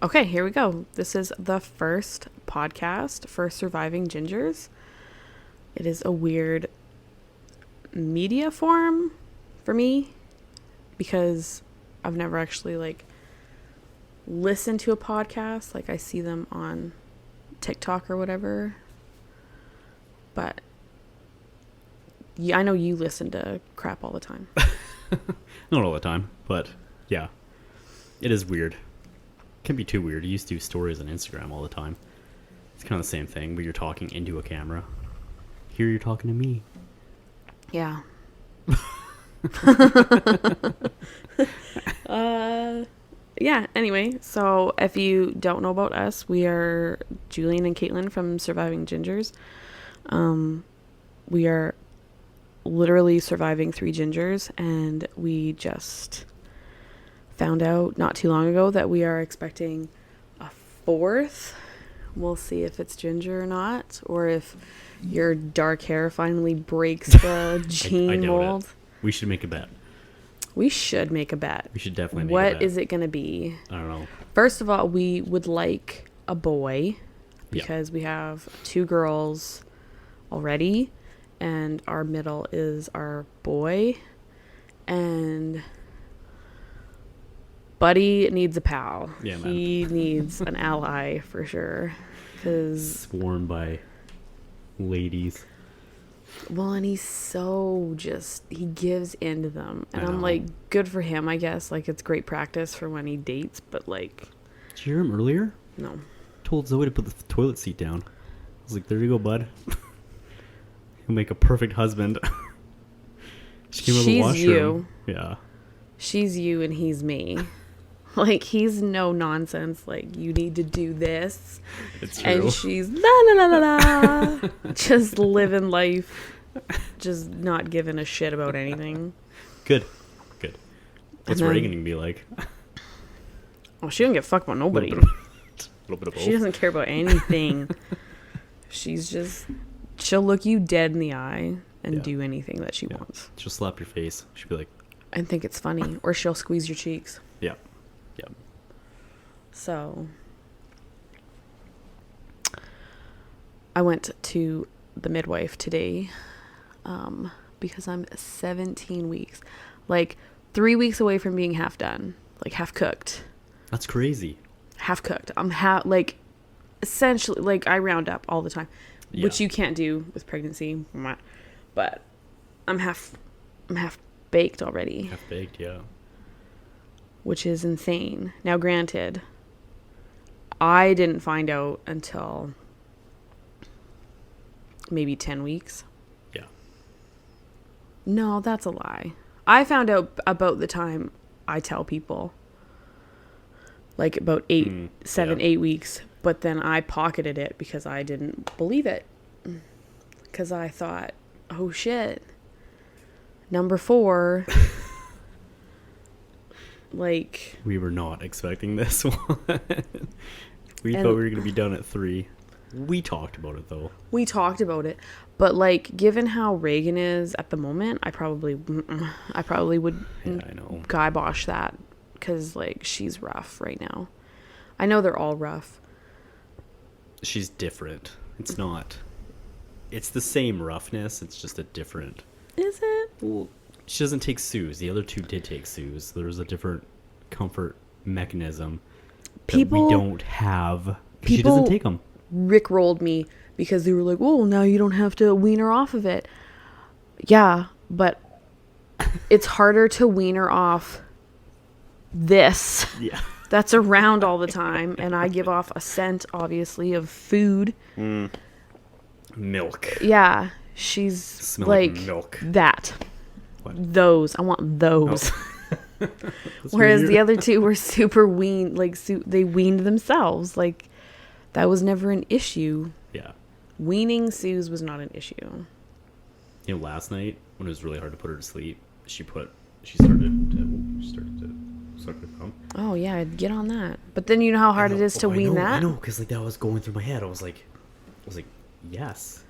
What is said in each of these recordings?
Okay, here we go. This is the first podcast for Surviving Gingers. It is a weird media form for me because I've never actually listened to a podcast. Like I see them on TikTok or whatever. But yeah, I know you listen to crap all the time. Not all the time, but yeah. It is weird. Can be too weird. You used to do stories on Instagram all the time. It's kind of the same thing, but you're talking into a camera. Here you're talking to me. Yeah. Yeah, anyway, so if you don't know about us, we are Julian and Caitlin from Surviving Gingers. We are literally surviving 3 gingers, and we just found out not too long ago that we are expecting a 4th. We'll see if it's ginger or not, or if your dark hair finally breaks the gene I doubt mold. it. We should make a bet. We should make a bet. We should definitely make a bet. What is it going to be? I don't know. First of all, we would like a boy because we have 2 girls already, and our middle is our boy, and Buddy needs a pal. Yeah, man. He needs an ally for sure. Sworn by ladies. Well, and he's so he gives in to them. And I I'm know. like, good for him, I guess. Like, it's great practice for when he dates, but Did you hear him earlier? no. Told Zoe to put the toilet seat down. I was like, there you go, bud. He'll make a perfect husband. She came out of the She's washroom. you. Yeah. She's you and he's me. Like, he's no nonsense. Like, you need to do this. It's true. And she's la la la la la. Just living life. Just not giving a shit about anything. Good. What's And then- Reagan gonna be like? Well, she doesn't give a fuck about nobody. A little bit of both. She doesn't care about anything. She'll look you dead in the eye and do anything that she wants. She'll slap your face. She'll be like, And think it's funny. Or she'll squeeze your cheeks. yeah. So I went to the midwife today because I'm 17 weeks. Like 3 weeks away from being half done. Like half cooked. That's crazy. Half cooked. I'm essentially, like, I round up all the time. Yeah. Which you can't do with pregnancy. But I'm half baked already. Half baked, yeah. Which is insane. Now, granted, I didn't find out until maybe 10 weeks. Yeah. No, that's a lie. I found out about the time I tell people. Like about 8 weeks. But then I pocketed it because I didn't believe it. Because I thought, oh shit. Number 4... Like, We were not expecting this one. We thought we were going to be done at 3. We talked about it, though. we talked about it, but like, given how Reagan is at the moment, I probably would Yeah, I know. kibosh that because like she's rough right now. I know they're all rough. She's different. It's not. It's the same roughness. It's just a different. Is it? Well, she doesn't take Sue's. The other 2 did take Sue's. There's a different comfort mechanism that we don't have. She doesn't take them. Rickrolled me because they were like, "Oh, now you don't have to wean her off of it." Yeah, but it's harder to wean her off this. Yeah. That's around all the time, and I give off a scent, obviously, of food. Milk. Yeah, she's Smell like milk. that. What? Those. I want those. Whereas the other 2 were super weaned, like they weaned themselves. Like that was never an issue. Yeah. Weaning Sue's was not an issue. You know, last night when it was really hard to put her to sleep, she started to come. Oh yeah, I'd get on that. But then you know how hard it is to wean that. I know, because like that was going through my head. I was like, yes.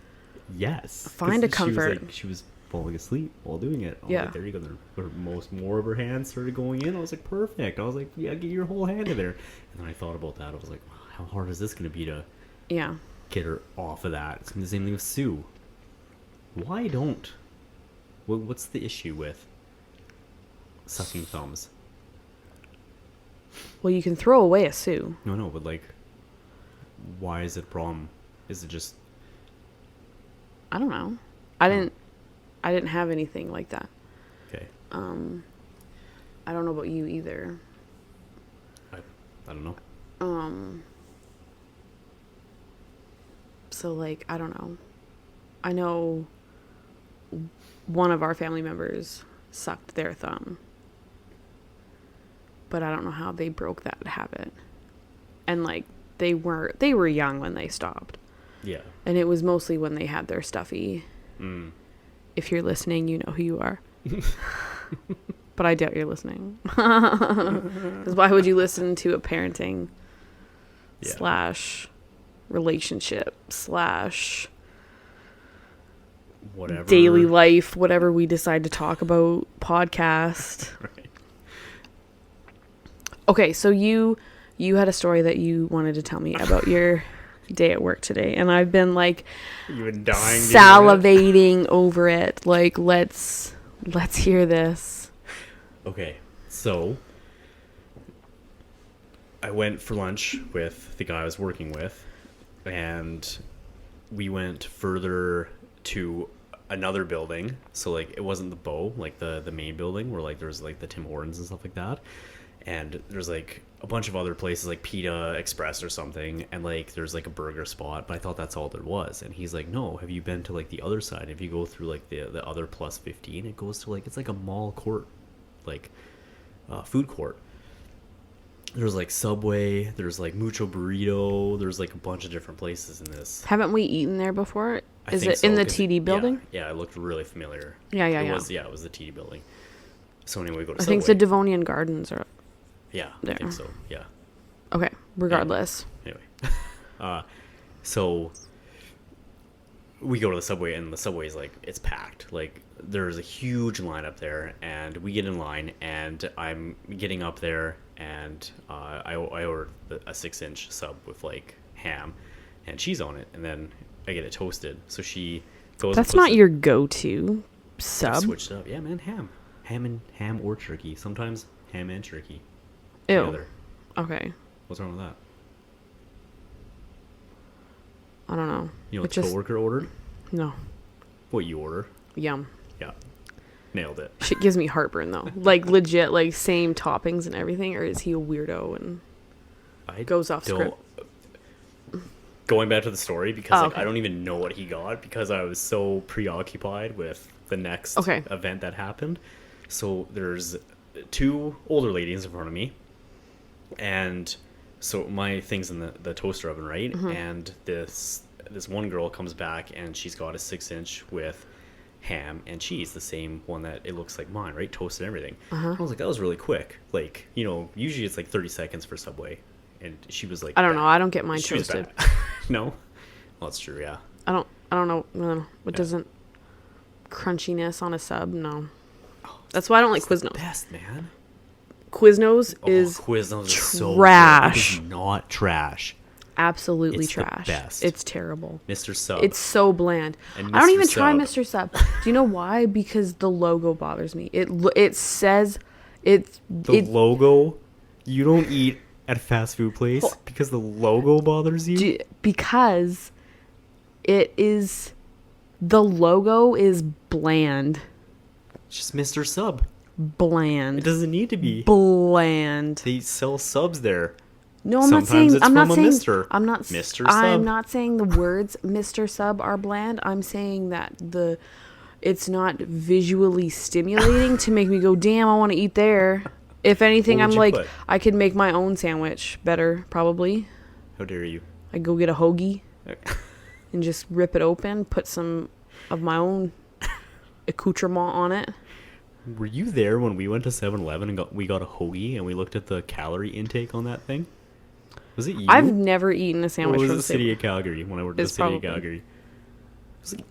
Find a 'Cause comfort. She was falling asleep while doing it. Yeah. Like, there you go. More of her hands started going in. I was like, perfect. I was like, yeah, get your whole hand in there. And then I thought about that. I was like, how hard is this going to be to get her off of that? It's the same thing with Sue. Why don't? What's the issue with sucking thumbs? Well, you can throw away a Sue. No, but like, why is it a problem? Is it just? I don't know. I didn't have anything like that. Okay. I don't know about you either. I don't know. So like, I don't know. I know one of our family members sucked their thumb. But I don't know how they broke that habit. And like, they were young when they stopped. Yeah. And it was mostly when they had their stuffy. If you're listening, you know who you are. But I doubt you're listening. Because why would you listen to a parenting / relationship / whatever daily life, whatever we decide to talk about, podcast. Right. Okay, so you had a story that you wanted to tell me about your day at work today, and I've been like You've been dying salivating over it. Like, let's hear this. Okay, so I went for lunch with the guy I was working with, and we went further to another building. So like, it wasn't the Bow, like the main building where like there's like the Tim Hortons and stuff like that. And there's like a bunch of other places like Pita Express or something, and like there's like a burger spot, but I thought that's all there was. And he's like, no, have you been to like the other side? If you go through like the other plus 15, it goes to like, it's like a mall court, like food court. There's like Subway, there's like Mucho Burrito, there's like a bunch of different places in this. Haven't we eaten there before? I Is think it so, in the 'cause TD building? Yeah, it looked really familiar. Yeah. It was the TD building. So anyway, we go to I Subway. think the Devonian Gardens are. Yeah, there. I think so, yeah. Okay, regardless. Anyway. So we go to the Subway, and the Subway is like, it's packed. Like, there's a huge line up there, and we get in line, and I'm getting up there, and I ordered a 6-inch sub with like ham and cheese on it, and then I get it toasted. So she goes. That's not your go-to sub. Switched up, yeah, man. Ham or turkey. Sometimes ham and turkey. Ew. Together. Okay. What's wrong with that? I don't know. You know what the coworker ordered? No. What you order? Yum. Yeah. Nailed it. Shit gives me heartburn though. Like, legit, like same toppings and everything, or is he a weirdo and goes off script? Going back to the story, because okay. I don't even know what he got because I was so preoccupied with the next event that happened. So there's 2 older ladies in front of me, and so my thing's in the toaster oven, right? Mm-hmm. And this one girl comes back, and she's got a 6-inch with ham and cheese, the same one that it looks like mine, right? Toasted and everything. I was like, that was really quick. Like, you know, usually it's like 30 seconds for Subway, and she was like, I don't know. I don't get mine toasted. No? Well, that's true, yeah. I don't know. No, it doesn't. Crunchiness on a sub, no. That's why I don't like Quiznos. Best, man. Quiznos is Quiznos is so trash. It is not trash. Absolutely it's trash. The best. It's terrible. Mr. Sub. It's so bland. I don't even try Mr. Sub. Do you know why? Because the logo bothers me. It says it's the logo. You don't eat at a fast food place because the logo bothers you. Because the logo is bland. It's just Mr. Sub. Bland. It doesn't need to be bland. They sell subs there. No, I'm not saying. I'm not saying. I'm not saying the words Mr. Sub are bland. I'm saying that it's not visually stimulating to make me go, damn, I want to eat there. If anything, I'm like, I could make my own sandwich better, probably. How dare you? I go get a hoagie and just rip it open, put some of my own accoutrement on it. Were you there when we went to 7-Eleven and we got a hoagie and we looked at the calorie intake on that thing? Was it you? I've never eaten a sandwich from the city of Calgary when I worked in the city of Calgary. was like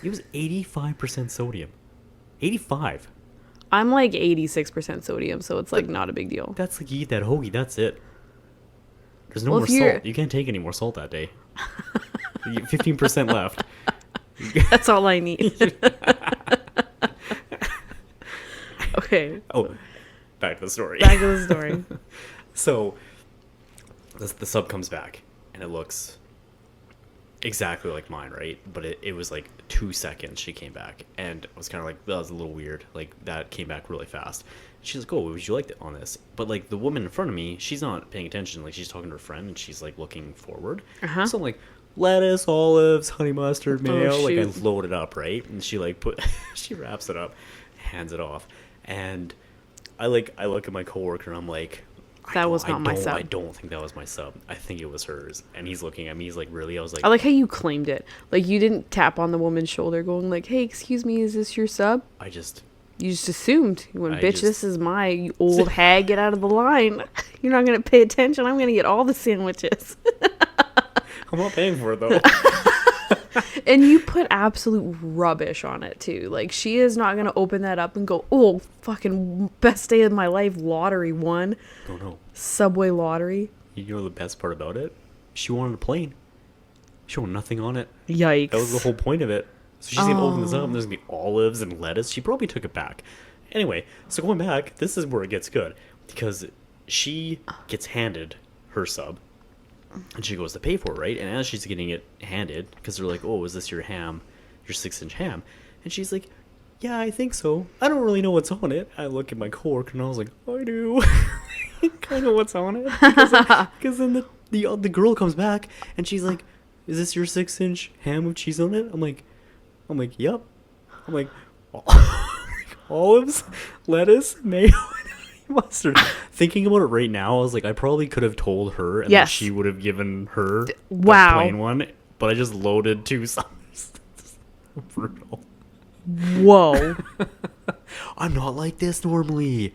it was 85% sodium. 85. I'm like 86% sodium, so it's like not a big deal. That's like you eat that hoagie, that's it. There's no Well, more if you're- salt. You can't take any more salt that day. You get 15% left. That's all I need. Okay. Oh, back to the story. Back to the story. So, the sub comes back, and it looks exactly like mine, right? But it was like 2 seconds she came back, and I was kind of like, that was a little weird. Like, that came back really fast. She's like, oh, would you like it on this? But, like, the woman in front of me, she's not paying attention. Like, she's talking to her friend, and she's, like, looking forward. Uh-huh. So I'm like, lettuce, olives, honey mustard, mayo. Like, I shoot. load it up, right? And she, like, she wraps it up, hands it off. And I look at my coworker, and I'm like, That was not my sub. I don't think that was my sub. I think it was hers. And he's looking at me. He's like, really? I was like, I like how you claimed it. Like, you didn't tap on the woman's shoulder going like, hey, excuse me, is this your sub? I just, You just assumed. You went, I bitch, just- this is my you old hag. Get out of the line. You're not going to pay attention. I'm going to get all the sandwiches. I'm not paying for it, though. And you put absolute rubbish on it, too. Like, she is not going to open that up and go, oh, fucking best day of my life, lottery won. Oh, no. Subway lottery. You know the best part about it? She wanted a plane. She wanted nothing on it. Yikes. That was the whole point of it. So she's going to open this up, and there's going to be olives and lettuce. She probably took it back. Anyway, so going back, this is where it gets good. Because she gets handed her sub. And she goes to pay for it, right? And as she's getting it handed, because they're like, oh, is this your ham, your 6-inch ham? And she's like, yeah, I think so. I don't really know what's on it. I look at my coworker, and I was like, I do. I know what's on it. Because then the girl comes back, and she's like, is this your 6-inch ham with cheese on it? I'm like, yep. I'm like, olives, lettuce, mayo, mustard. Thinking about it right now, I was like, I probably could have told her, and then Yes. she would have given her Wow. the plain one. But I just loaded 2 subs. Brutal. Whoa. I'm not like this normally.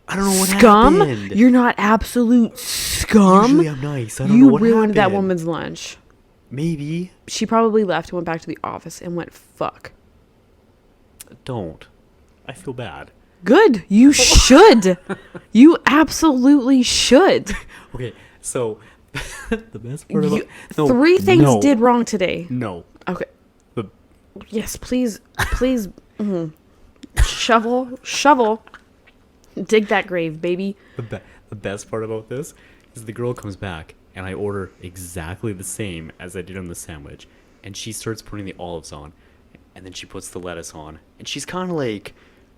I don't know what Scum? happened. You're not absolute scum? Usually I'm nice. I don't know You what ruined that happened. woman's lunch. Maybe. She probably left and went back to the office and went, fuck. Don't. I feel bad. Good. You should. You absolutely should. Okay, so the best part about Three things did wrong today. No. Okay. The Yes, please. Shovel. Dig that grave, baby. the best part about this is the girl comes back and I order exactly the same as I did on the sandwich, and she starts putting the olives on, and then she puts the lettuce on, and she's kind of like,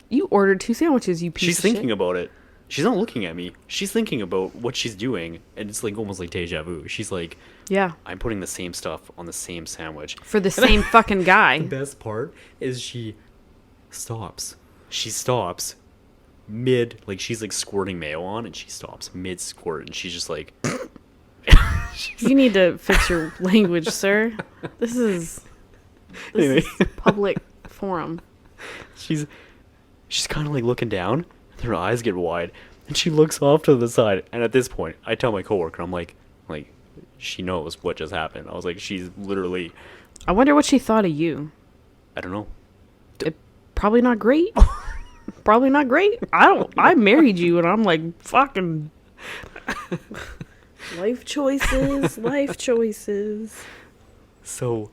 You ordered 2 sandwiches, you piece she's of thinking shit. about it. She's not looking at me. She's thinking about what she's doing, and it's like almost like deja vu. She's like, Yeah. I'm putting the same stuff on the same sandwich. For the same fucking The guy. best part is she stops. She stops mid, like she's like squirting mayo on, and she stops mid squirt, and she's just like, You need to fix your language, sir. This is anyway, public forum. she's kind of like looking down, and her eyes get wide, and she looks off to the side. And at this point, I tell my coworker, I'm like, she knows what just happened. I was like, she's literally, I wonder what she thought of you. I don't know. Probably not great. Probably not great. I married you and I'm like, fucking life choices. So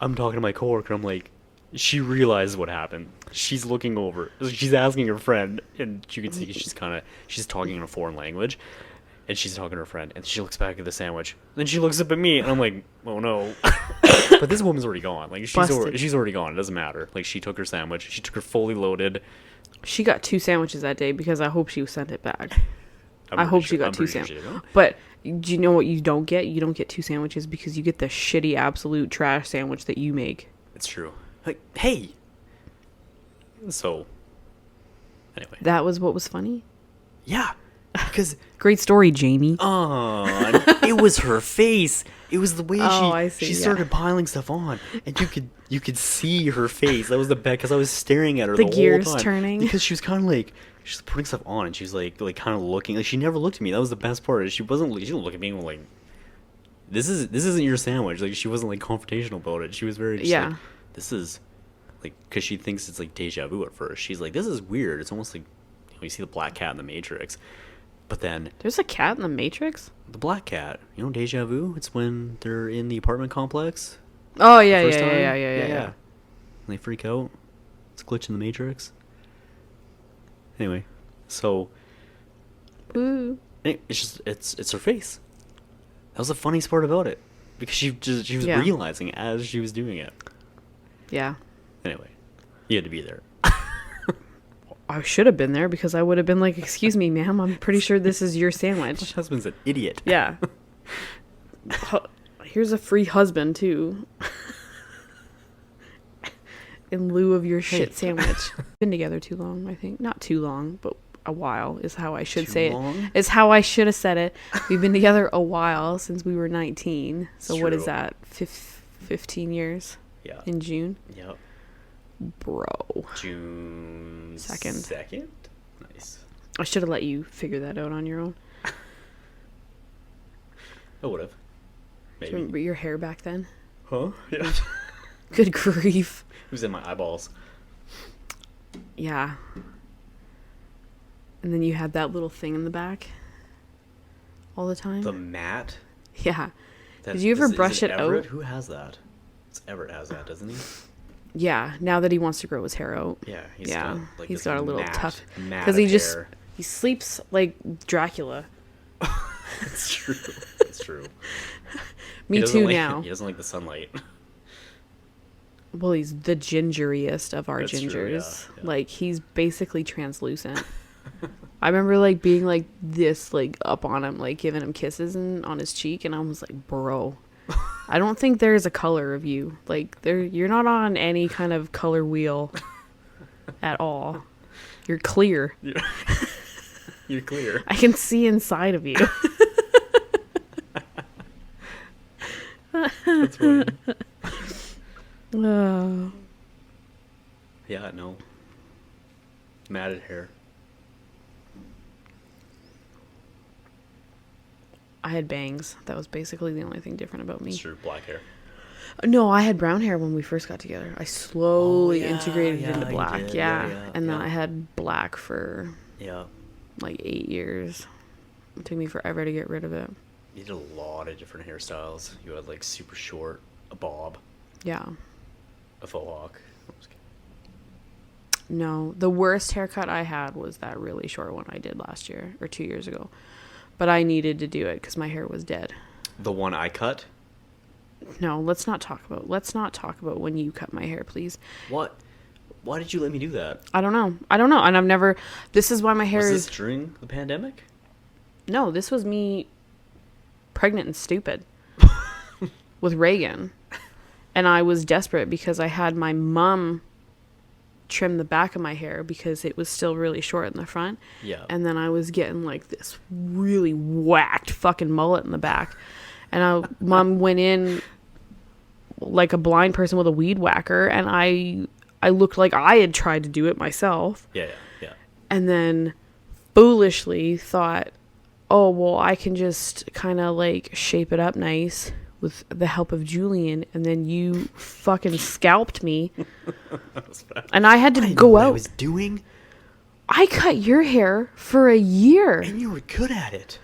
I'm talking to my coworker. I'm like, she realizes what happened. She's looking over. She's asking her friend, and you can see she's talking in a foreign language, and she's talking to her friend, and she looks back at the sandwich. Then she looks up at me, and I'm like, oh no. But this woman's already gone. Like Busted. she's already gone. It doesn't matter. Like, she took her sandwich. She took her fully loaded. She got 2 sandwiches that day because I hope she sent it back. I'm I pretty hope sure- she got I'm 2 pretty sure she sandwiches. did. But do you know what you don't get? You don't get 2 sandwiches because you get the shitty absolute trash sandwich that you make. It's true. Like, hey. So, anyway. That was what was funny. Yeah. Because Great story, Jamie. it was her face. It was the way Oh, I see, she yeah. started piling stuff on, and you could see her face. That was the best, because I was staring at her The the, gears whole time. turning. Because she was kind of like, she's putting stuff on, and she's like kind of looking. Like, she never looked at me. That was the best part. She didn't look at me like, this isn't your sandwich. Like, she wasn't like confrontational about it. She was very just Yeah. like, this is like, because she thinks it's like deja vu at first. She's like, this is weird. It's almost like, you see the black cat in the Matrix, but then There's a cat in the Matrix? the black cat, deja vu. It's when they're in the apartment complex. Oh, yeah, First yeah, time. yeah, yeah, yeah, yeah. And they freak out. It's a glitch in the Matrix. Anyway, so Ooh. it's just it's her face. That was the funniest part about it, because she was Yeah. realizing as she was doing it. Yeah. Anyway, you had to be there. I should have been there because I would have been like, excuse me, ma'am, I'm pretty sure this is your My sandwich. husband's an idiot. Yeah. Here's a free husband, too. In lieu of your shit sandwich. Been together too long, I think. Not too long, but a while is how I should Too say long? it. Is how I should have said it. We've been together a while since we were 19. So It's what is true. that? 15 years Yeah. in June? Yep. Bro. June 2nd. 2nd? Nice. I should have let you figure that out on your own. I would have. Do Maybe. you remember your hair back then? Huh? Yeah. Good grief. It was in my eyeballs. Yeah. And then you had that little thing in the back all the time. The mat. Yeah. That- Did you ever is brush it Everett? out? Who has that? It's Everett has that, doesn't he? Yeah. Now that he wants to grow his hair out. Yeah. He's this got a little mat- tough. mat Because he of just hair. he sleeps like Dracula. It's true. It's true. Me He doesn't too like, now. He doesn't like the sunlight. Well, he's the gingeriest of our That's true, gingers. yeah, yeah. Like he's basically translucent. I remember like being like this, like up on him, like giving him kisses and on his cheek, and I was like, bro, I don't think there's a color of you. Like you're not on any kind of color wheel at all. You're clear. You're clear. I can see inside of you. That's funny. Oh. Yeah, no. Matted hair. I had bangs. That was basically the only thing different about me. It's true. Black hair. No, I had brown hair when we first got together. I slowly Oh, yeah, integrated yeah, into you black. did. Yeah. Yeah, And then yeah. I had black for Yeah. like 8 years. It took me forever to get rid of it. You did a lot of different hairstyles. You had like super short, a bob, Yeah. a faux hawk. I'm just kidding. No, the worst haircut I had was that really short one I did last year or 2 years ago. But I needed to do it because my hair was dead. The one I cut? No, let's not talk about when you cut my hair, please. What? Why did you let me do that? I don't know. And I've never. This is why my hair Was is. this during the pandemic? No, this was me pregnant and stupid with Reagan. And I was desperate because I had my mom trim the back of my hair because it was still really short in the front. Yeah. And then I was getting like this really whacked fucking mullet in the back. And mom went in like a blind person with a weed whacker, and I looked like I had tried to do it myself. Yeah. And then foolishly thought, oh, well, I can just kind of like shape it up nice with the help of Julian. And then you fucking scalped me. And I had to go what I out. was doing, I cut your hair for a year. and you were good at it.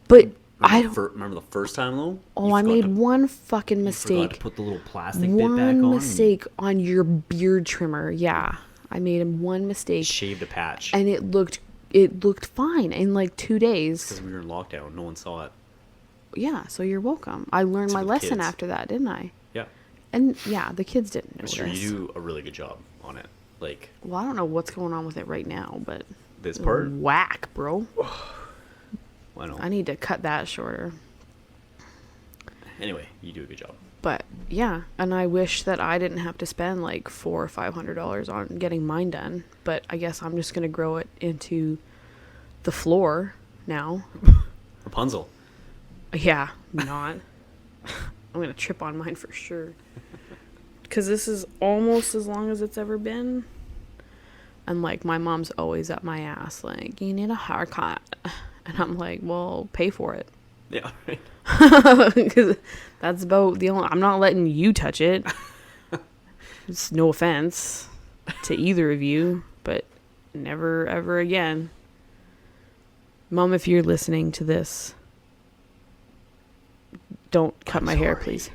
But I don't. Remember the first time though? Oh, You I forgot made to- one fucking you forgot mistake. to put the little plastic bit back on. One mistake on your beard trimmer. Yeah. I made one mistake. Shaved a patch. And it looked fine in like 2 days. Because we were in lockdown, no one saw it. Yeah, so you're welcome. I learned Except my for the lesson kids. after that, didn't I? Yeah. And yeah, the kids didn't I'm notice. sure you do a really good job on it. Like Well, I don't know what's going on with it right now, but this part. whack, bro. I know. I need to cut that shorter. Anyway, you do a good job. But yeah, and I wish that I didn't have to spend like $400 or $500 on getting mine done. But I guess I'm just gonna grow it into the floor now. Rapunzel. Yeah, not. I'm gonna trip on mine for sure. Because this is almost as long as it's ever been. And like my mom's always up my ass, like, you need a haircut. And I'm like, well, pay for it. Yeah. Right. Because that's about the only. I'm not letting you touch it. It's no offense to either of you, but never ever again. Mom, if you're listening to this, don't cut my hair, please.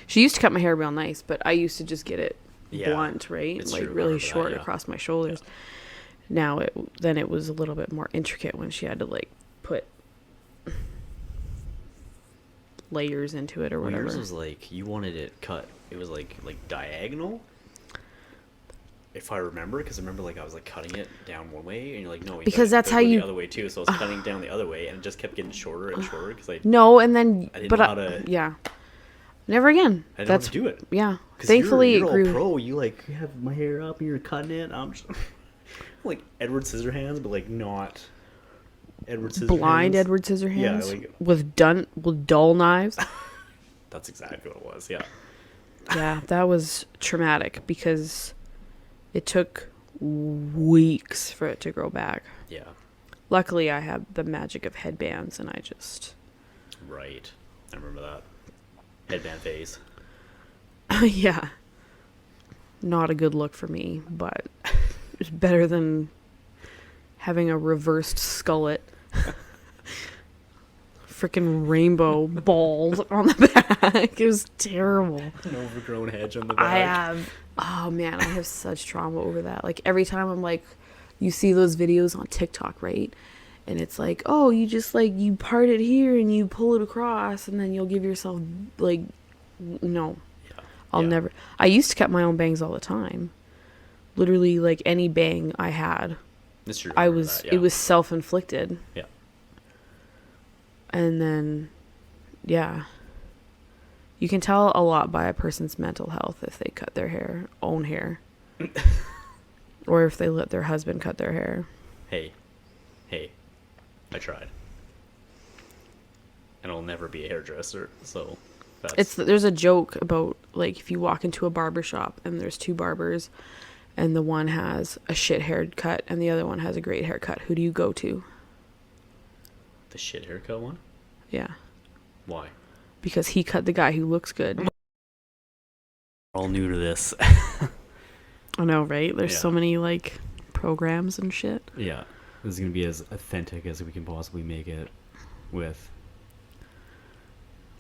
She used to cut my hair real nice, but I used to just get it blunt, right? It's like true. really short across my shoulders. Yeah. Now it was a little bit more intricate when she had to like put layers into it or whatever. Yours was like you wanted it cut. It was like diagonal. If I remember, because I remember like I was like cutting it down one way, and you're like, no, because that's how you the other way too. So I was cutting down the other way, and it just kept getting shorter and shorter because I didn't know how to. Yeah, never again. I didn't know how to do it. Yeah, thankfully you're it grew. All pro. You like have my hair up and you're cutting it. I'm just like Edward Scissorhands, but like not Edward Scissorhands. Blind Edward Scissorhands. Yeah, like, with dull knives. That's exactly what it was. Yeah. Yeah, that was traumatic because it took weeks for it to grow back. Yeah. Luckily, I had the magic of headbands, and I just... Right. I remember that. Headband phase. Yeah. Not a good look for me, but it's better than having a reversed skullet. Freaking rainbow balls on the back. It was terrible. An overgrown hedge on the back. I have such trauma over that. Like every time I'm like, you see those videos on TikTok, right? And it's like, oh, you just like, you part it here and you pull it across and then you'll give yourself like, no. Yeah. I'll never. I used to cut my own bangs all the time. Literally like any bang I had. That's true. It was self-inflicted. Yeah. And then, yeah. You can tell a lot by a person's mental health if they cut their own hair. Or if they let their husband cut their hair. Hey. I tried. And I'll never be a hairdresser, so there's a joke about, like, if you walk into a barber shop and there's two barbers and the one has a shit haircut and the other one has a great haircut, who do you go to? The shit haircut one? Yeah. Why? Because he cut the guy who looks good. All new to this. I know, right? There's so many, like, programs and shit. Yeah. This is going to be as authentic as we can possibly make it with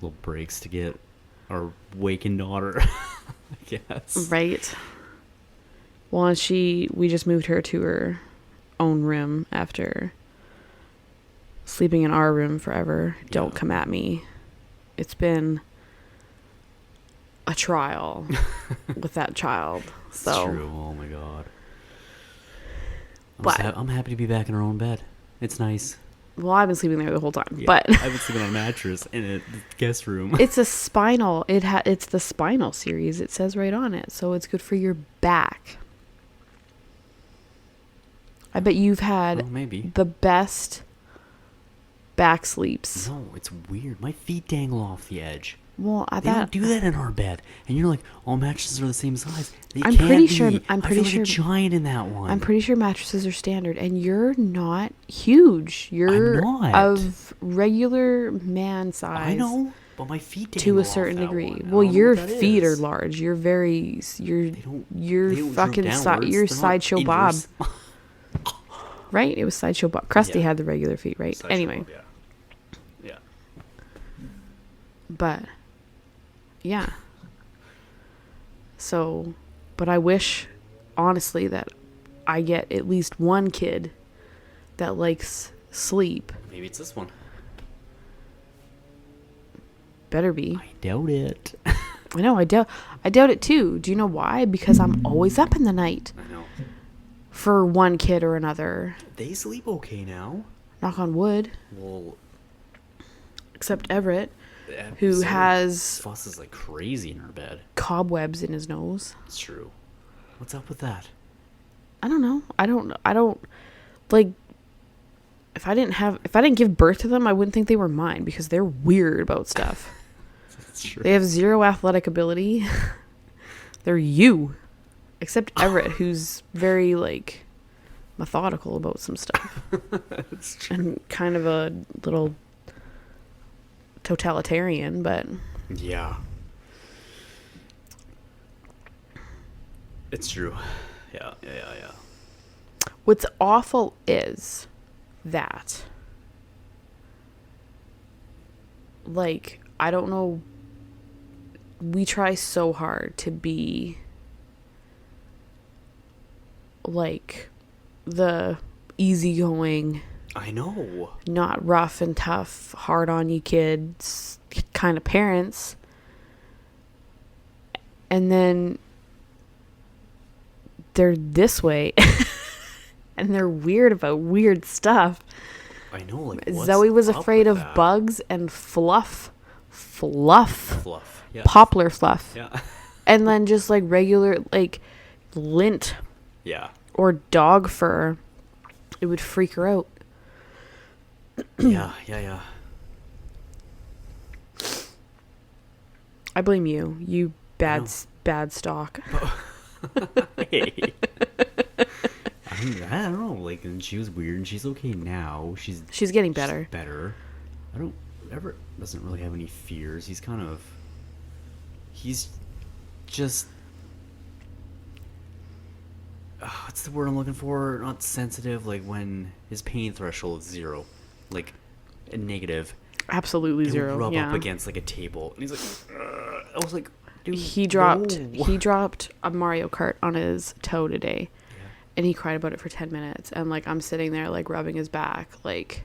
little breaks to get our waking daughter, I guess. Right. Well, and we just moved her to her own room after sleeping in our room forever. Yeah. Don't come at me. It's been a trial with that child. So. It's true. Oh my God. I'm happy to be back in our own bed. It's nice. Well, I've been sleeping there the whole time, yeah, but I've been sleeping on a mattress in a guest room. It's a spinal. It's the spinal series. It says right on it, so it's good for your back. I bet you've had maybe the best back sleeps. No, it's weird. My feet dangle off the edge. Well, they don't do that in our bed, and you're like, all mattresses are the same size. I'm pretty sure. I feel like a giant in that one. I'm pretty sure mattresses are standard, and you're not huge. You're of regular man size. I know, but my feet dangle to a certain degree. Well, your feet are large. You're fucking you're Sideshow Bob. Right? It was Sideshow Bob. Krusty had the regular feet, right? Sideshow anyway. Bob, yeah. But yeah. So, but I wish, honestly, that I get at least one kid that likes sleep. Maybe it's this one. Better be. I doubt it. I know, I doubt it too. Do you know why? Because I'm always up in the night. I know. For one kid or another. They sleep okay now. Knock on wood. Well. Except Everett. Who has fusses like crazy in her bed. Cobwebs in his nose. It's true. What's up with that? I don't know. I don't like if I didn't give birth to them, I wouldn't think they were mine because they're weird about stuff. That's true. They have zero athletic ability. They're you. Except Everett, who's very like methodical about some stuff. That's true. And kind of a little totalitarian, but Yeah. It's true. Yeah. what's awful is that, like, I don't know, we try so hard to be like the easygoing, I know. not rough and tough, hard on you kids kind of parents. And then they're this way. And they're weird about weird stuff. I know. Like, what's Zoe was up afraid with of that? bugs and fluff. Fluff. Yeah. Poplar fluff. Yeah. And then just like regular, like, lint Yeah. or dog fur. It would freak her out. Yeah. I blame you. You bad, know. bad stock. Hey. I don't know. Like, and she was weird, and she's okay now. She's getting better. Better. I don't. Everett doesn't really have any fears. He's just. What's the word I'm looking for? Not sensitive. Like when his pain threshold is 0, like a negative. Absolutely He'll zero. rub Yeah. up against like a table, and he's like, "Ugh." I was like, dude, He dropped no. a Mario Kart on his toe today. Yeah. And he cried about it for 10 minutes. And, like, I'm sitting there, like, rubbing his back, like,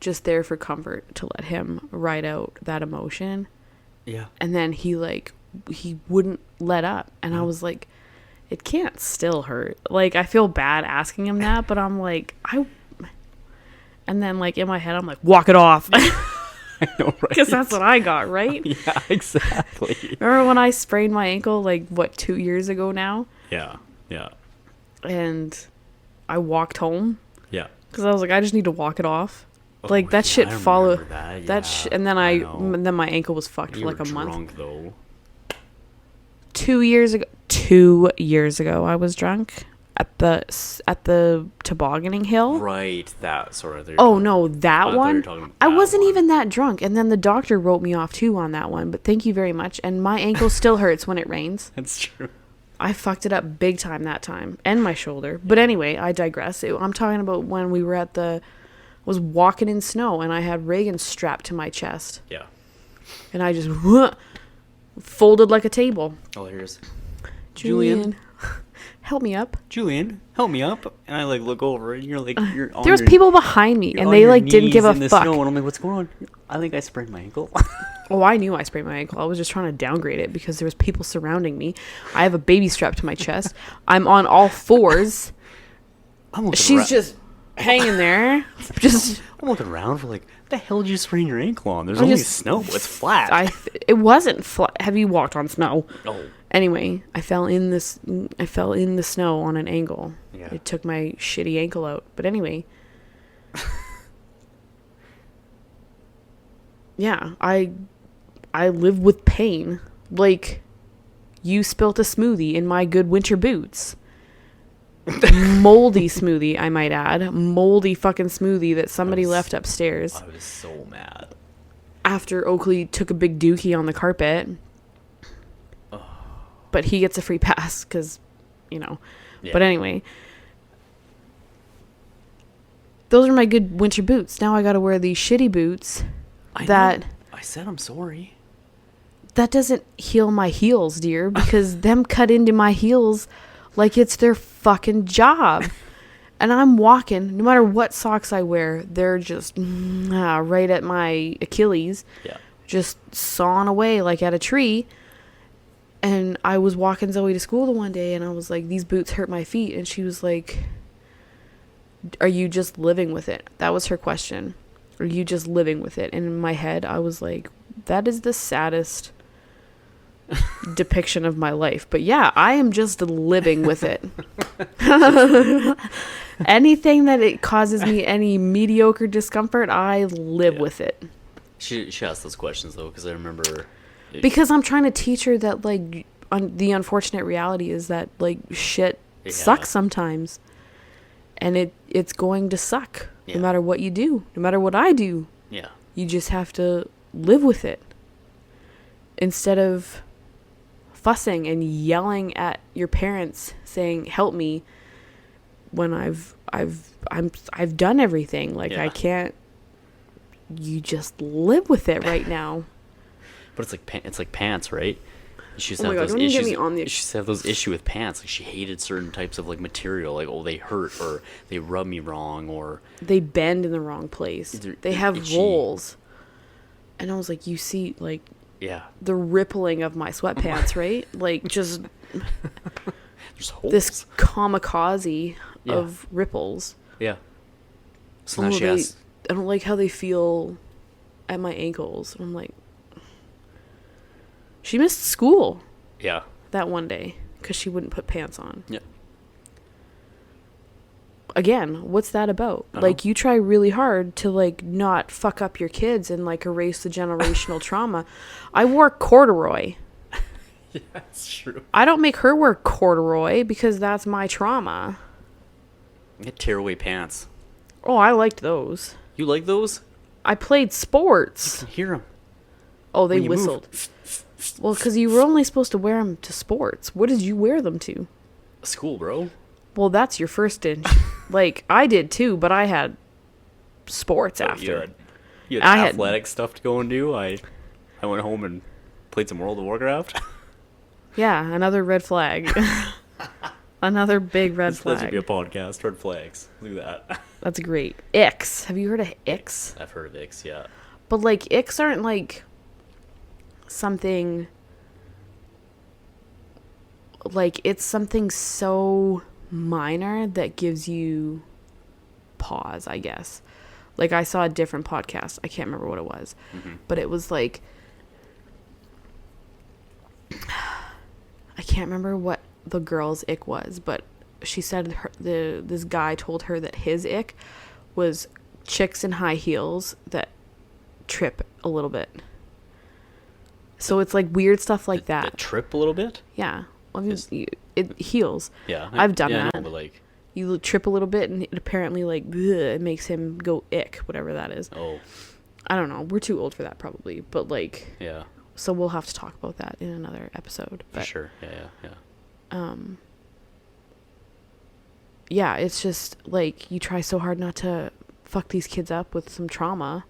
just there for comfort to let him ride out that emotion. Yeah. And then he wouldn't let up. And I Yeah. was like, it can't still hurt. Like, I feel bad asking him that, but I'm like, and then, like, in my head, I'm like, walk it off. I know, right? Because that's what I got, right? Yeah, exactly. Remember when I sprained my ankle, like, 2 years ago now? Yeah. And I walked home Yeah. because I was like, I just need to walk it off. Oh, Like, that yeah, shit I followed remember that, yeah, and then know. then my ankle was fucked You for like were a month. drunk though. 2 years ago. 2 years ago, I was drunk at the tobogganing hill. Right, that sort of thing. Oh no, that thought you were one. talking about I that wasn't one. even that drunk, and then the doctor wrote me off too on that one. But thank you very much. And my ankle still hurts when it rains. That's true. I fucked it up big time that time, and my shoulder. But anyway, I digress. I'm talking about when we were was walking in snow, and I had Reagan strapped to my chest, Yeah. and I just folded like a table. Oh, here's Julian, help me up. Julian, help me up. And I like look over, and you're like, you're on There was your, people behind me, you're and on they your like didn't knees give a in the fuck. Snow, and I'm like, what's going on? I think I sprained my ankle. Oh, I knew I sprained my ankle. I was just trying to downgrade it because there was people surrounding me. I have a baby strapped to my chest. I'm on all fours. I'm looking She's around. just hanging there. Just I'm looking around for like, what the hell did you sprain your ankle on? There's I only just- snow. It's flat. it wasn't flat. Have you walked on snow? Oh. Anyway, I fell in the snow on an angle. Yeah. It took my shitty ankle out. But anyway. Yeah, I live with pain. Like, you spilt a smoothie in my good winter boots. Moldy smoothie, I might add. Moldy fucking smoothie that somebody left upstairs. I was so mad. After Oakley took a big dookie on the carpet. But he gets a free pass because, Yeah. But anyway. Those are my good winter boots. Now I gotta wear these shitty boots. I that know. I said I'm sorry. that doesn't heal my heels, dear, because them cut into my heels like it's their fucking job. And I'm walking, no matter what socks I wear, they're just right at my Achilles, Yeah. just sawing away like at a tree. And I was walking Zoe to school the one day, and I was like, these boots hurt my feet. And she was like, are you just living with it? That was her question. Are you just living with it? And in my head, I was like, that is the saddest depiction of my life. But yeah, I am just living with it. Anything that it causes me any mediocre discomfort, I live with it. She asked those questions though, because I remember. Because I'm trying to teach her that, like, the unfortunate reality is that, like, shit sucks sometimes. And it's going to suck no matter what you do, no matter what I do. Yeah. You just have to live with it. Instead of fussing and yelling at your parents saying, help me, when I've done everything. Like, Yeah. I can't, you just live with it right now. But it's like pants, right? She used Oh to my have God, those don't even issues. get me on the- She used to have those issues with pants. Like, she hated certain types of like material. Like, oh, they hurt, or they rub me wrong, or They bend in the wrong place. They're They have itchy. rolls. And I was like, you see, like, yeah, the rippling of my sweatpants, right? Like, just there's holes. this kamikaze Yeah. of ripples. Yeah. So now she has. I don't like how they feel at my ankles. I'm like, she missed school Yeah. that one day because she wouldn't put pants on. Yeah. Again, what's that about? I Like, know. you try really hard to, like, not fuck up your kids and, like, erase the generational trauma. I wore corduroy. Yeah, that's true. I don't make her wear corduroy because that's my trauma. Get tearaway pants. Oh, I liked those. You like those? I played sports. I can hear them. Oh, they when you move. whistled. Well, because you were only supposed to wear them to sports. What did you wear them to? School, bro. Well, that's your first inch. Like, I did too, but I had sports after. You I had had- athletic stuff to go and do. I went home and played some World of Warcraft. Yeah, another red flag. Another big red This would be a flag. podcast. Red flags. Do that. That's great. Icks. Have you heard of icks? I've heard of Ix, yeah. But, like, icks aren't, like, something... Like, it's something so minor that gives you pause, I guess. Like, I saw a different podcast. I can't remember what it was. Mm-hmm. But it was, like... I can't remember what the girl's ick was, but she said this guy told her that his ick was chicks in high heels that trip a little bit. So it's like weird stuff like That that. trip a little bit? Yeah. Well, I mean, Is- it heals. Yeah. I've done I that. know, but like, You trip a little bit and it apparently like bleh, it makes him go ick, whatever that is. oh, I don't know. We're too old for that probably, but like, yeah, so we'll have to talk about that in another episode. for But sure. Yeah. yeah, it's just like you try so hard not to fuck these kids up with some trauma,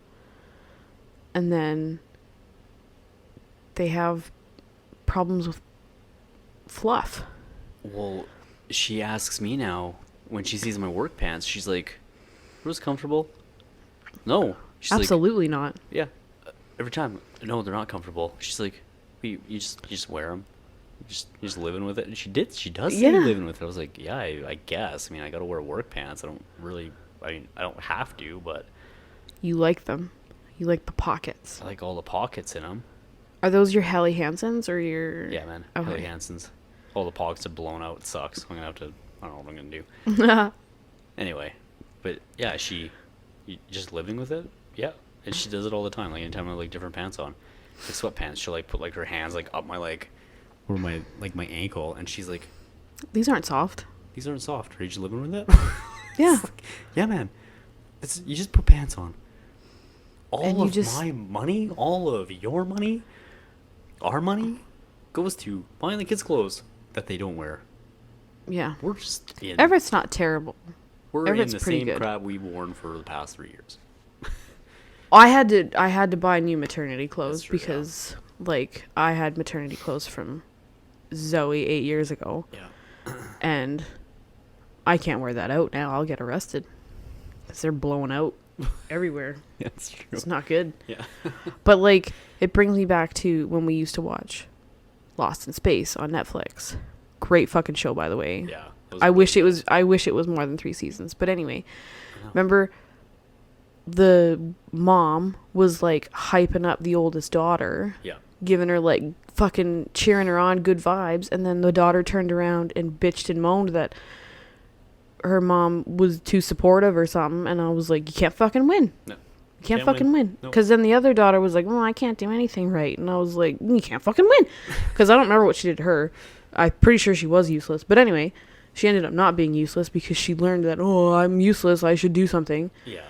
and then they have problems with fluff. Well, she asks me now when she sees my work pants. She's like, "Are those comfortable?" No. She's like, Absolutely not. yeah. Every time, no, they're not comfortable. She's like, you just wear them. You're just living with it. And she does say Yeah. living with it. I was like, yeah, I guess. I mean, I got to wear work pants. I don't have to, but You like them. You like the pockets. I like all the pockets in them. Are those your Helly Hansons or your... Yeah, man. Okay. Helly Hansen's. All the pockets are blown out. It sucks. I'm gonna have to. I don't know what I'm gonna do. Anyway, but yeah, you just living with it. Yeah, and she does it all the time. Like anytime I have, like different pants on, like sweatpants, she'll like put like her hands like up my like, or my like my ankle, and she's like, These aren't soft. "These aren't soft. Are you just living with it?" Yeah. It's like, yeah, man. You just put pants on. And All you of just- my money, all of your money, our money, goes to buying the kids clothes that they don't wear. Yeah. We're just in. Everett's not terrible. We're in Everett's the pretty same good. crap we've worn for the past 3 years. I had to buy new maternity clothes true, yeah. because like I had maternity clothes from Zoe 8 years ago, Yeah. and I can't wear that out now. I'll get arrested because they're blowing out everywhere. That's true. It's not good. Yeah. But like it brings me back to when we used to watch Lost in Space on Netflix. Great fucking show, by the way. Yeah. I wish it was more than 3 seasons. But anyway, remember the mom was like hyping up the oldest daughter, Yeah. giving her like fucking cheering her on, good vibes, and then the daughter turned around and bitched and moaned that her mom was too supportive or something, and I was like, you can't fucking win. No. You can't Can't fucking win. win. Nope. Because then the other daughter was like, well, I can't do anything right. And I was like, you can't fucking win. Because I don't remember what she did to her. I'm pretty sure she was useless. But anyway, she ended up not being useless because she learned that, oh, I'm useless. I should do something. Yeah.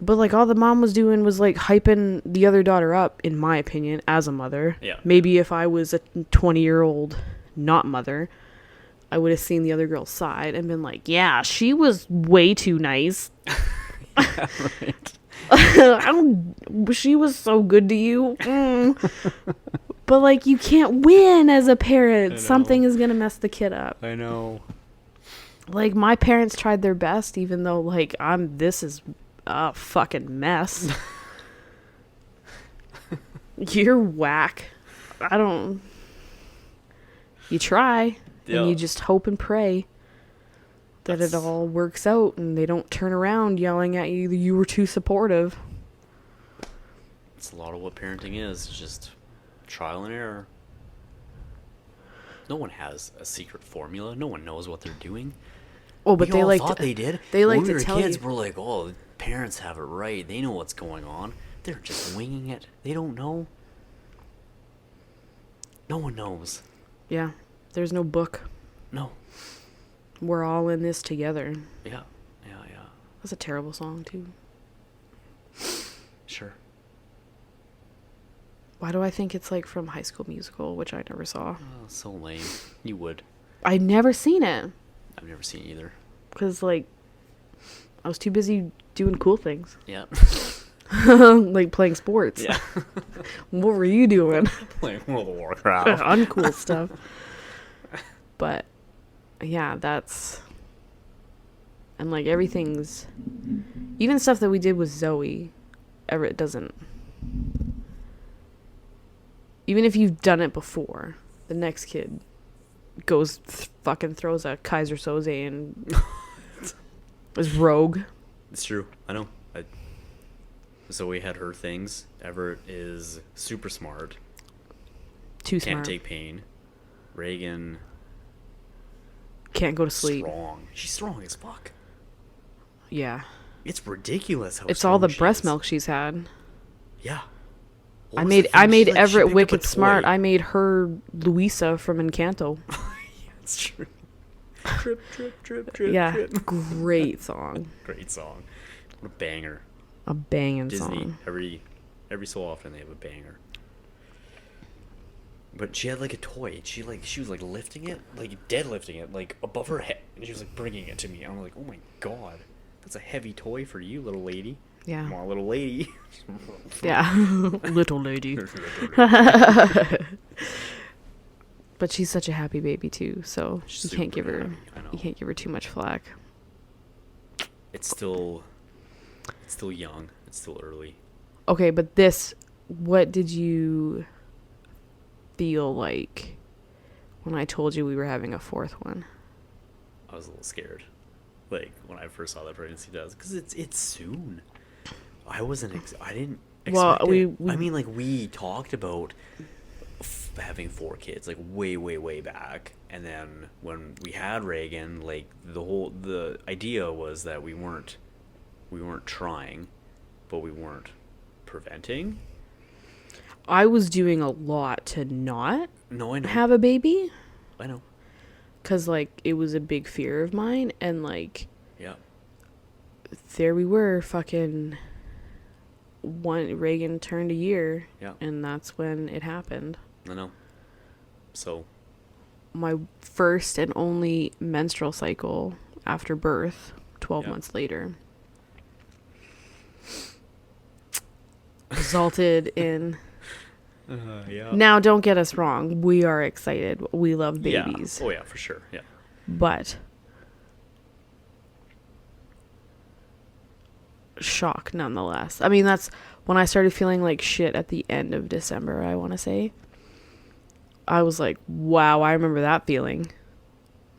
But, like, all the mom was doing was, like, hyping the other daughter up, in my opinion, as a mother. Yeah. Maybe if I was a 20-year-old not mother, I would have seen the other girl's side and been like, yeah, she was way too nice. Yeah, right. She was so good to you. But, like, you can't win as a parent. Something is going to mess the kid up. I know. Like, my parents tried their best, even though, like, this is a fucking mess. You're whack. You try, and you just hope and pray that it all works out, and they don't turn around yelling at you that you were too supportive. It's a lot of what parenting is. It's just trial and error. No one has a secret formula. No one knows what they're doing. Oh, but they thought they did. They like when we to were tell kids, you. we're like, oh, the parents have it right. They know what's going on. They're just winging it. They don't know. No one knows. Yeah, there's no book. No. We're all in this together. Yeah. That's a terrible song, too. Sure. Why do I think it's, like, from High School Musical, which I never saw? Oh, so lame. You would. I never seen it. I've never seen it either. Because, like, I was too busy doing cool things. Yeah. Like playing sports. Yeah. What were you doing? Playing World of Warcraft. Uncool stuff. But, yeah, that's... And, like, everything's... Even stuff that we did with Zoe, it doesn't... Even if you've done it before, the next kid goes fucking throws a Kaiser Soze and is rogue. It's true. I know. Zoe had her things. Everett is super smart. Too smart. Can't take pain. Reagan... Can't go to sleep. Strong. She's strong as fuck. Yeah. It's ridiculous how It's all the strong she breast is. milk she's had. Yeah. I made Everett picked wicked up a smart. toy. I made her Luisa from Encanto. Yeah, it's true. Trip, trip, trip, trip. Yeah, trip. great song. Great song. What a banger. A banging Disney. song. Every so often they have a banger. But she had like a toy. She was like lifting it, like deadlifting it, like above her head, and she was like bringing it to me. I'm like, oh my god, that's a heavy toy for you, little lady. Yeah. Come on, little lady. Yeah, little lady. But she's such a happy baby too, so you can't give her too much flack. It's still young. It's still early. Okay, but what did you feel like when I told you we were having a fourth one? I was a little scared, like when I first saw that pregnancy test, because it's soon. I didn't expect it. I mean, like we talked about having 4 kids, like way back, and then when we had Reagan, like the idea was that we weren't trying, but we weren't preventing. I was doing a lot to not No, I know. have a baby. I know. Because, like, it was a big fear of mine. And, like, Yeah. there we were, fucking... Reagan turned a year. Yeah. And that's when it happened. I know. So. My first and only menstrual cycle after birth, 12 months later, resulted in... Yeah. Now, don't get us wrong. We are excited. We love babies. Yeah. Oh, yeah, for sure. Yeah. But shock nonetheless. I mean, that's when I started feeling like shit at the end of December, I want to say. I was like, wow, I remember that feeling.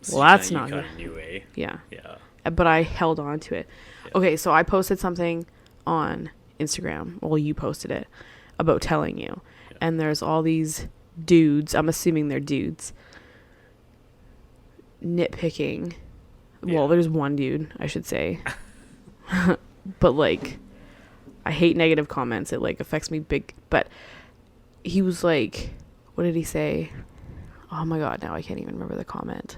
So Well, that's you not kind good. of knew, eh? Yeah. Yeah. But I held on to it. Yeah. Okay, so I posted something on Instagram. Well, you posted it about telling you. Yeah. And there's all these dudes, I'm assuming they're dudes, nitpicking. Well, there's one dude, I should say. But, like, I hate negative comments. It, like, affects me big. But he was like, what did he say? Oh, my God, now I can't even remember the comment.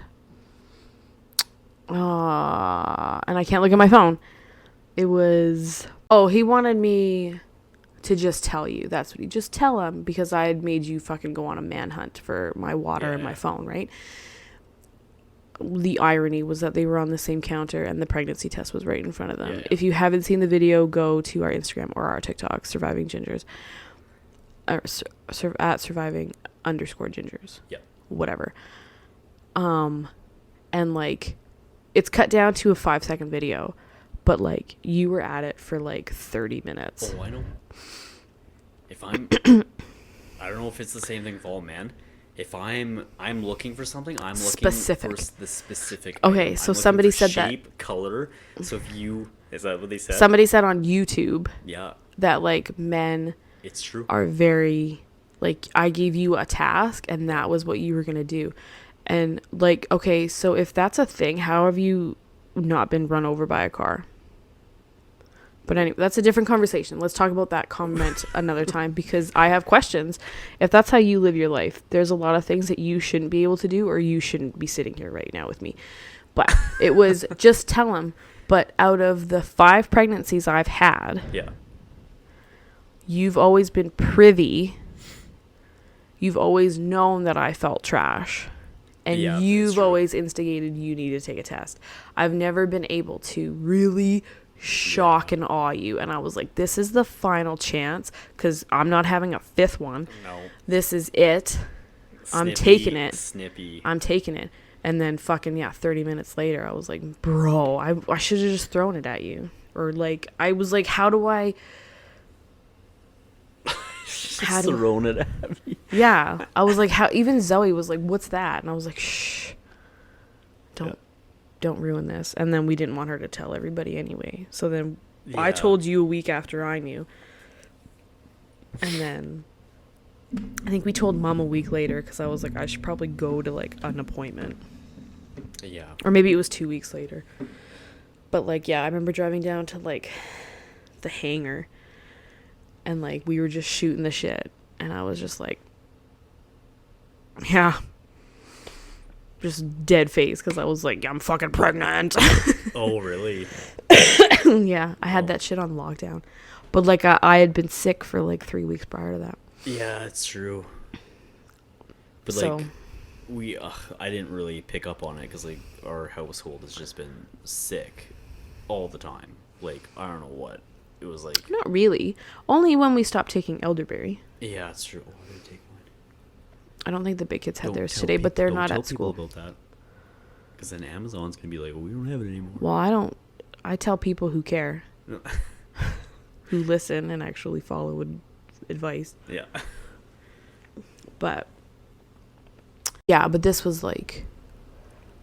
And I can't look at my phone. It was, Oh, he wanted me to just tell you. That's what he just tell him, because I had made you fucking go on a manhunt for my water and my phone, right? The irony was that they were on the same counter and the pregnancy test was right in front of them. If you haven't seen the video, go to our Instagram or our TikTok, Surviving Gingers, or at surviving_gingers. Yeah. Whatever. And like, it's cut down to a 5-second video, but like, you were at it for like 30 minutes. Oh, I don't. If I'm, I don't know if it's the same thing for all men. If I'm looking for something, I'm looking specific. for the specific. Okay, item. so I'm somebody for said shape, color. So if you, is that what they said? Somebody said on YouTube. Yeah. That like men. It's true. Are very, like, I gave you a task and that was what you were gonna do, and like, okay, so if that's a thing, how have you not been run over by a car? But anyway, that's a different conversation. Let's talk about that comment another time, because I have questions. If that's how you live your life, there's a lot of things that you shouldn't be able to do, or you shouldn't be sitting here right now with me. But it was just tell him. But out of the 5 pregnancies I've had, yeah, you've always been privy. You've always known that I felt trash. And you've always instigated you need to take a test. I've never been able to really shock and awe you. And I was like, this is the final chance, because I'm not having a 5th one. No. This is it. I'm taking it. Snippy. I'm taking it. And then fucking, 30 minutes later, I was like, bro, I should have just thrown it at you. Or like, I was like, how do I... Just thrown it at me. Yeah. I was like, how... Even Zoe was like, what's that? And I was like, shh. Don't ruin this. And then we didn't want her to tell everybody anyway. So then I told you a week after I knew. And then I think we told Mom a week later, because I was like, I should probably go to like an appointment. Yeah. Or maybe it was 2 weeks later. But like, I remember driving down to like the hangar, and like we were just shooting the shit, and I was just like, just dead face, because I was like, I'm fucking pregnant. Oh, really? Yeah, I had that shit on lockdown. But like, I had been sick for like 3 weeks prior to that. Yeah, it's true. But so, like, I didn't really pick up on it, because like our household has just been sick all the time. Like, I don't know what it was like. Not really. Only when we stopped taking elderberry. Yeah, it's true. I didn't take mine. I don't think the big kids had theirs today, but they're not at school. Don't tell people about that, because then Amazon's gonna be like, well, we don't have it anymore. Well, I tell people who care, who listen and actually follow advice. Yeah. But this was like,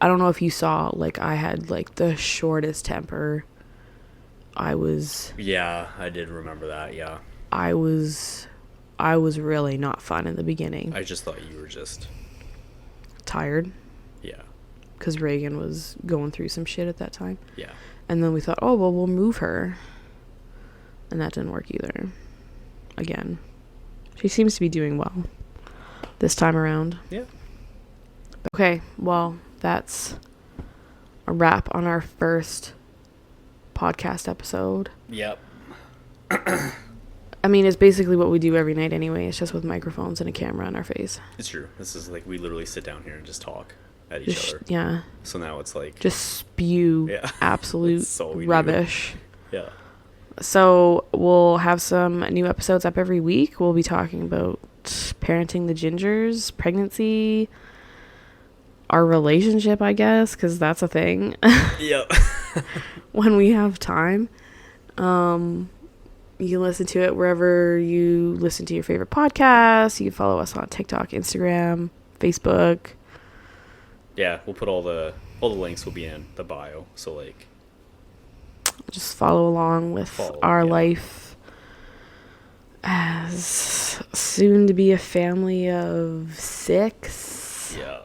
I don't know if you saw, like, I had like the shortest temper. Yeah, I did remember that. Yeah. I was really not fun in the beginning. I just thought you were just tired. Yeah. Because Reagan was going through some shit at that time. Yeah. And then we thought, oh, well, we'll move her. And that didn't work either. Again. She seems to be doing well this time around. Yeah. Okay, well, that's a wrap on our first podcast episode. Yep. I mean, it's basically what we do every night anyway. It's just with microphones and a camera on our face. It's true. This is like, we literally sit down here and just talk at each other. Yeah. So now it's like, just spew absolute rubbish. Yeah. So we'll have some new episodes up every week. We'll be talking about parenting the Gingers, pregnancy, our relationship, I guess, because that's a thing. Yep. When we have time. You can listen to it wherever you listen to your favorite podcasts. You can follow us on TikTok, Instagram, Facebook. Yeah, we'll put all the links will be in the bio. So like, just follow along with our life as soon to be a family of 6. Yeah.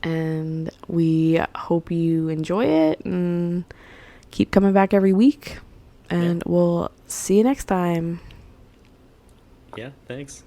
And we hope you enjoy it and keep coming back every week. And we'll see you next time. Yeah, thanks.